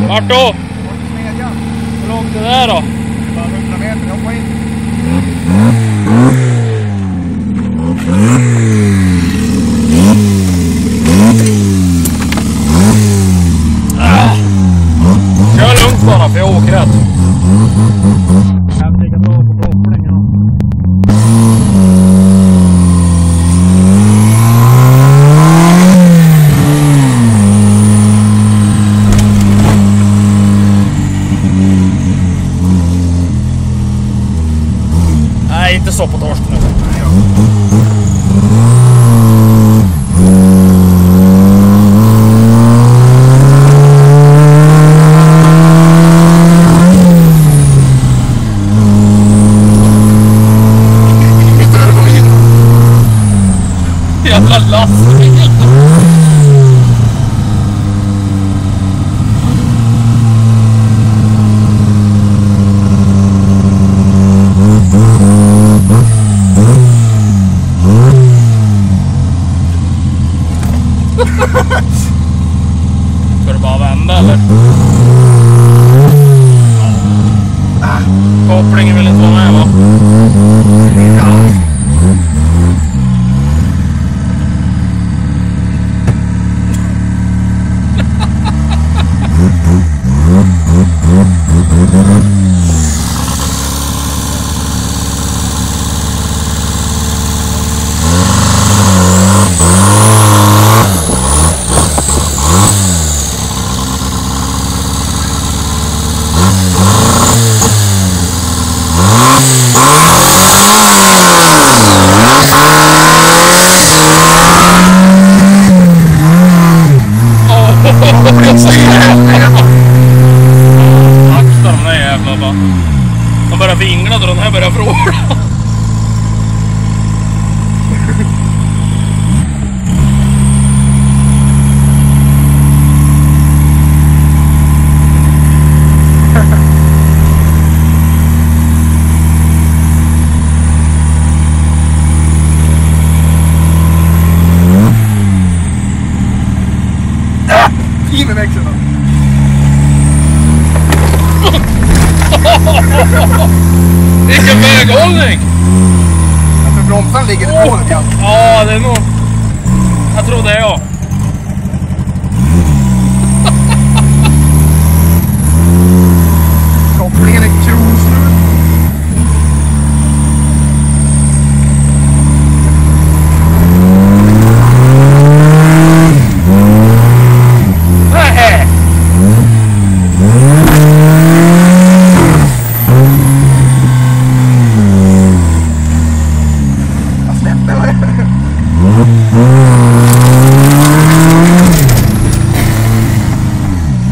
Vart då? Hur långt är det där då? Bara 100 meter, hoppa in. Kör lugnt bara för jag åker rätt. Jag ligger bra på kopplingen. Nej, inte så på torsk nu. Jävla lastbil. Ska du bara vända eller? Kopplingen vill inte vara med va? Akta de där jävla bara. De börjar vingla och den här börjar vråla. In med växeln då. Vilken väghållning! För bromsan ligger i hålet igen. Ja, det är nog... Jag tror det är jag. Kopplingen är krosnut.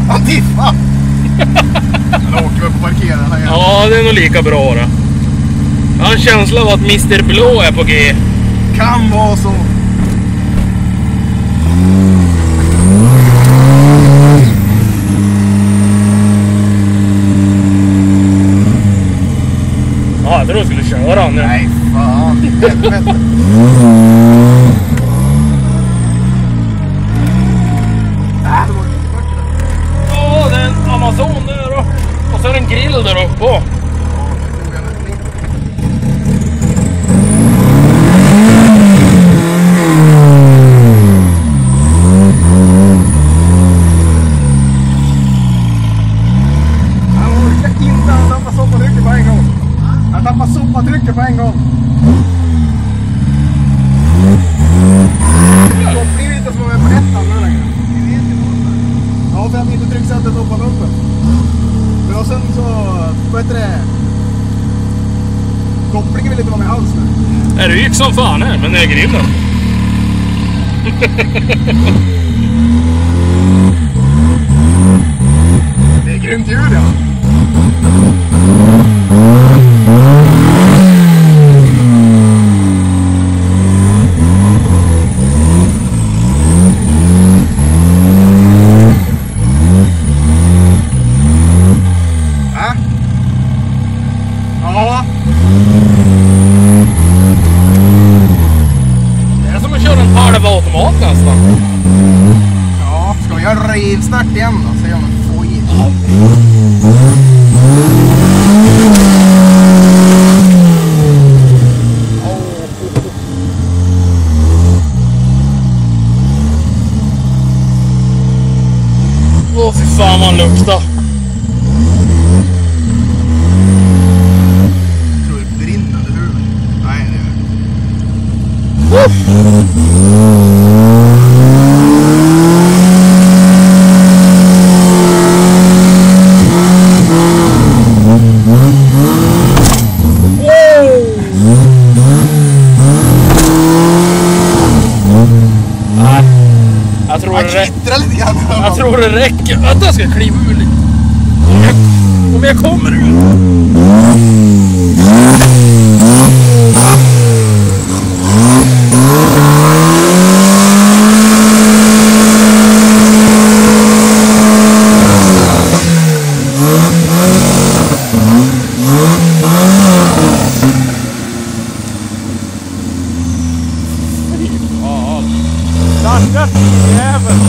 Han diffar! Han åker väl på parkeringen här igen. Ja, det är nog lika bra då. Jag har en känsla av att Mr. Blå är på G. Kan vara så. Ja, jag tror jag skulle köra nu. Nej, fan. Helvete. Ja, det är en Amazon där då. Och så är det en grill där uppe på. Han tappar sopatrycket på en gång. Kopplingen är inte som är på ettan nu längre. Ja, för att inte trycksättet hoppar uppe. Men och sen så, vad heter det? Kopplingen vill inte vara med alls nu. Det gick som fan här, men det är grillen. Det är grymt ljud, ja. Ja. Det är som att köra en halvautomat nästan. Ja, ska vi göra rivstart igen då? Se om vi får i. Åh, fy fan vad han luktar. Jag tror det brinner, eller hur? Nej, det är Jag tror det räcker. Vänta, jag ska kliva ur lite. Om jag kommer ut. Stackars jävel.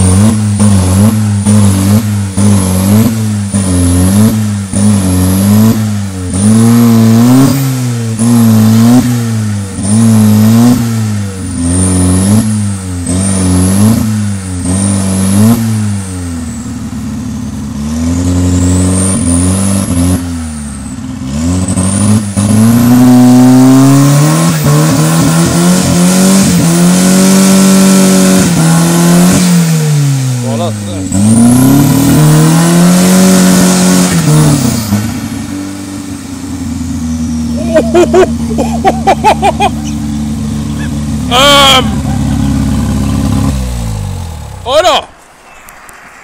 Oj då!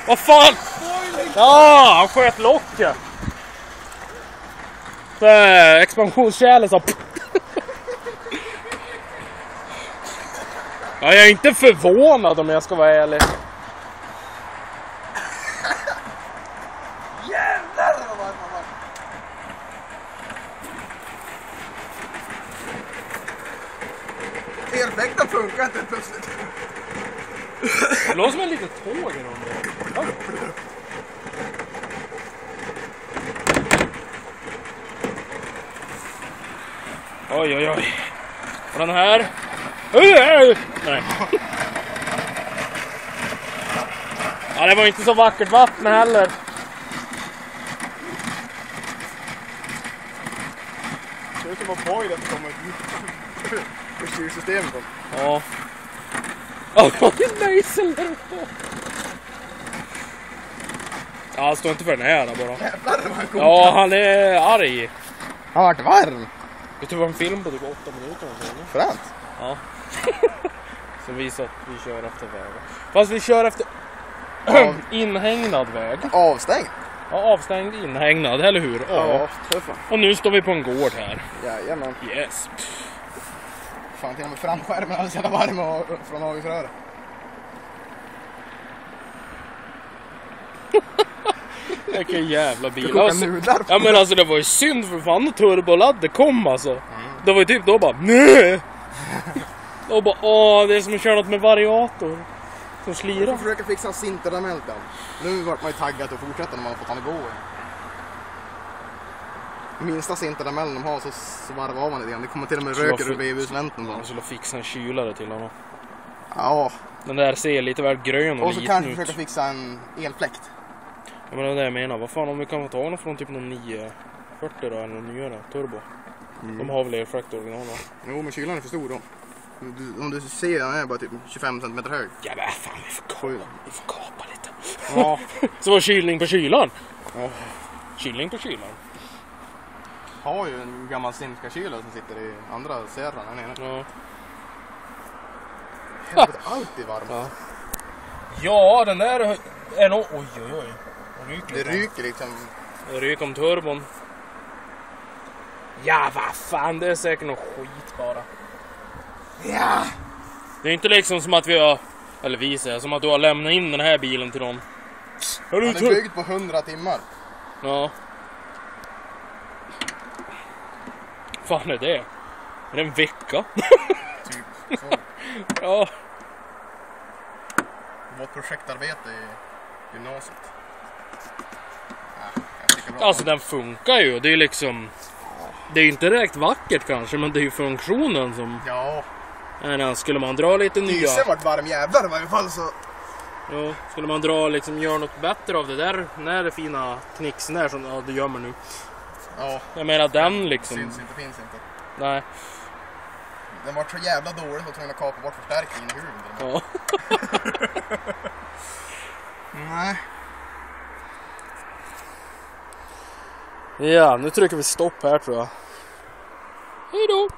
Vad fan? Ja, han sköt locket. Expansionskärlen så. Ja, jag är inte förvånad om jag ska vara ärlig. jävlar vad varm han var. Elfläkten funkar inte plötsligt. Det låter som en liten tåg i någon del. Oj, oj, oj. Och den här. Nej. Ja, det var inte så vackert vatten heller. Det ser ut som att Boyd att komma ur styrsystemet. Ja. Ja, det var en mejsel där uppe. Ja, han står inte för den här bara. Jävlar vad han kom. Ja, han är arg. Han har varit varm. Jag tror det var en film på typ 8 minuter. Fränt. Ja. Som visar att vi kör efter vägen. Fast vi kör efter inhägnad väg. Avstängd. Ja, avstängd inhägnad, eller hur? Ja. Tuffa. Och nu står vi på en gård här. Jajamän. Yes. Fan, till och med framskärmen är så jävla varm från avifröret. Vilken jävla bil. Du kokar Alltså, nudlar på. ja men alltså det var ju synd för fan när turboladde kom alltså. Det var ju typ då bara nej. Och bara det är som att köra något med variator. Som Jag slirar. får försöka fixa sinterdamelten. Nu vart man ju taggad att fortsätta när man har fått han att gå. Minsta sinterdamellen de har så varvar man lite grann. Det kommer till och med röker ur vevhusvänten. Jag skulle fixa en kylare till honom. Ja. Den där ser lite väl grön och Och så liten kanske ut. försöka fixa en elfläkt. Ja, men det är det jag menar. Vad fan om vi kan få tag från typ någon 940 då eller någon nyare turbo. De har väl elfläkt original va? Jo, men kylan är för stor då. Om du ser den är bara typ 25 cm hög. Ja men fan vi får kapa lite. Ja. Så var kylning på kylan. Ja. Kylning på kylan. Har ju en gammal simska kyla som sitter i andra serran här nere. Ja. Helvete, alltid varm. Ja. Ja, den där är nog... Oj. Det ryker liksom. Det ryker om turbon. Ja, vad fan, det är säkert något skit bara. Ja! Det är inte liksom som att vi har... Eller vi säger, som att du har lämnat in den här bilen till någon. Han är byggd på 100 timmar. Ja. Fan är det? Är det en vecka? Typ så. Ja. Vårt projektarbete i gymnasiet. lika bra. Alltså den funkar ju. Det är ju liksom... Det är ju inte direkt vackert kanske, men det är ju funktionen som... Ja. Skulle man dra lite nya... Dieseln vart varm jävlar i varje fall så... Ja, skulle man dra liksom, göra något bättre av det där, när det fina knixen där som ja, det gör man nu. Ja. Jag menar den liksom. Syns inte, finns inte. Nej. Den var så jävla dålig så tvungen att kapa bort förstärkningen i huvudet. Ja. Nej. Ja, nu trycker vi stopp här tror jag. Hej då!